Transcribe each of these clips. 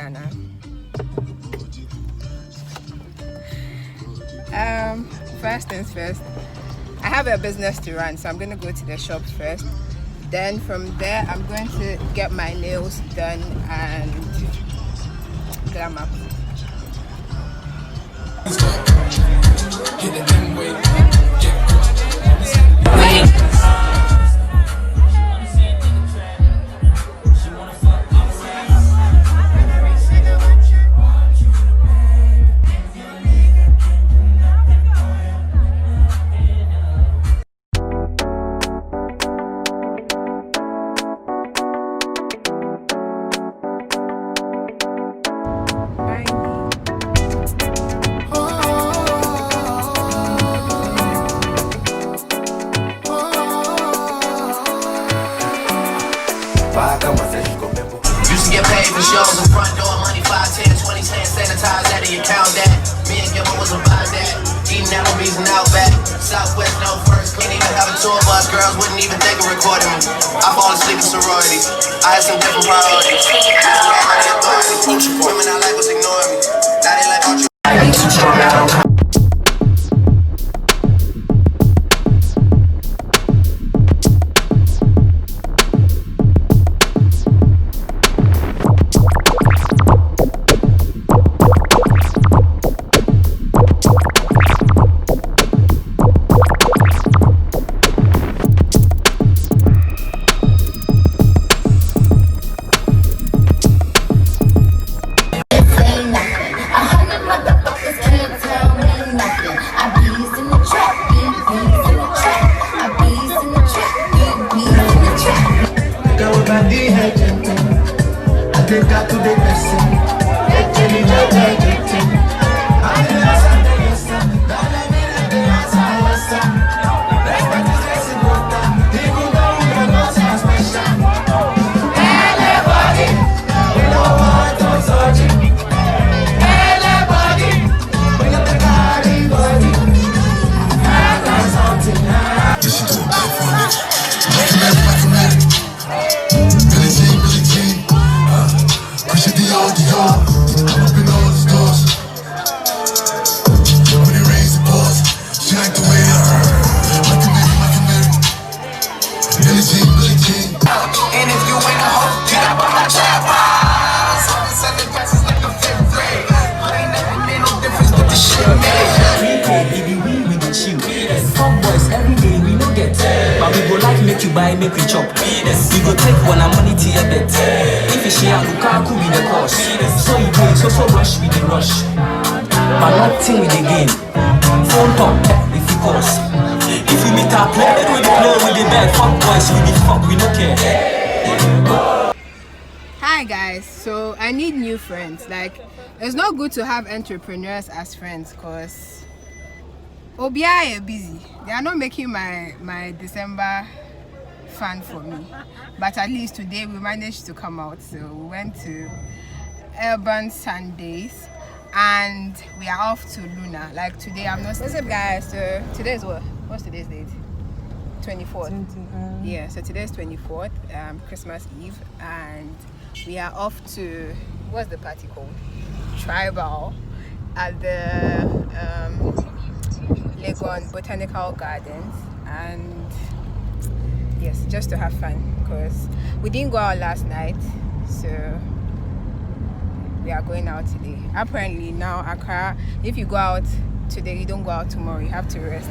Ghana. First things first, I have a business to run, so I'm going to go to the shops first. Then from there, I'm going to get my nails done and glam up. Used to get paid for shows in front door, money 5, 10, 20 cents, sanitize that and you count that. Me and Gilbert was about that. Eating Applebee's and Outback. Southwest no first, can't even have a tour bus. Girls wouldn't even think of recording me. I fall asleep in sororities. I had some different priorities. Women I like was ignoring me. Now they like all you. Too strong, I don't. Make we chop. We go take one and money to your bet. If you share Naaku be the cost. So you do so rush with the rush. But nothing with the game. Phone top if you cost. If you meet our play, then we play with the bad fuck boys. We be fuck, we don't care. Hi guys, so I need new friends. Like, it's not good to have entrepreneurs as friends because Obia are busy. They are not making my December fun for me, but at least today we managed to come out. So we went to Urban Sundays and we are off to Luna. Like today I'm not. What's up guys? So today is what's today's date? 24th. Yeah, so today's 24th, Christmas Eve, and we are off to, what's the party called? Tribal at the Legon Botanical Gardens. And yes, just to have fun because we didn't go out last night, so we are going out today. Apparently now Accra, if you go out today, you don't go out tomorrow, you have to rest.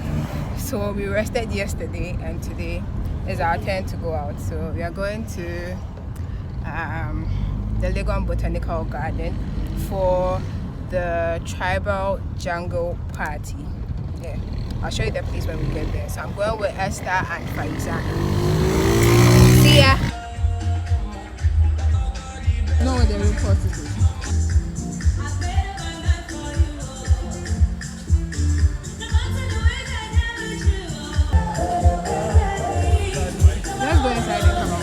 So we rested yesterday and today is our turn to go out. So we are going to the Legon Botanical Garden for the tribal jungle party. Yeah, I'll show you the place when we get there. So I'm going with Esther and Faiza. See ya. No, the report is it. Let's go inside and come out.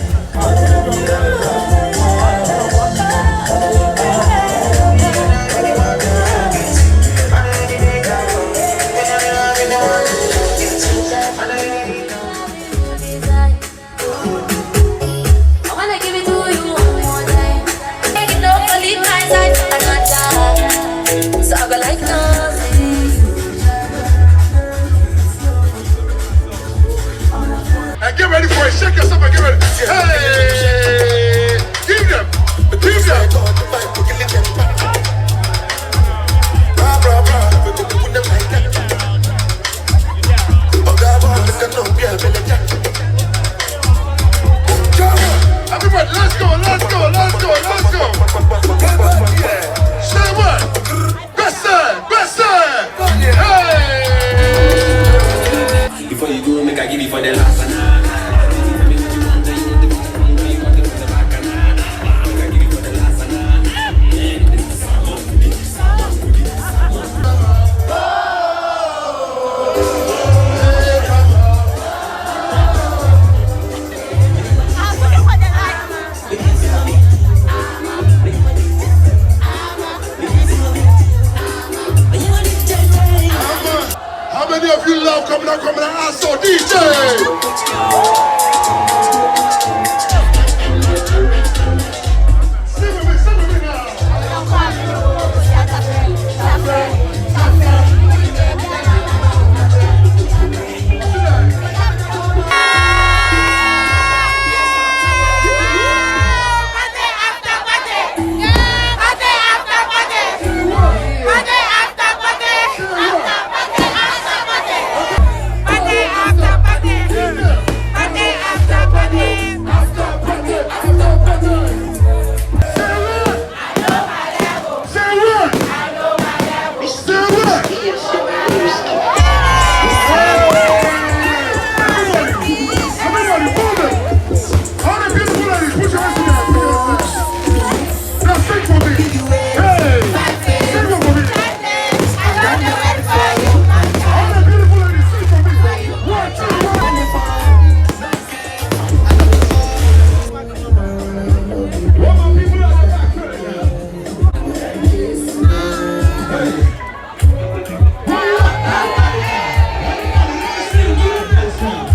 I wanna give it to you one more time. Take it up, leave my Get ready for it. Shake yourself and get ready. Hey! Give them. Give them. Everybody, let's go, let's go, let's go, let's go. Say what? Best side, best side. Hey! Before you go, make I give you for the last one. How many of you love coming out, I saw DJ? Sing with me now.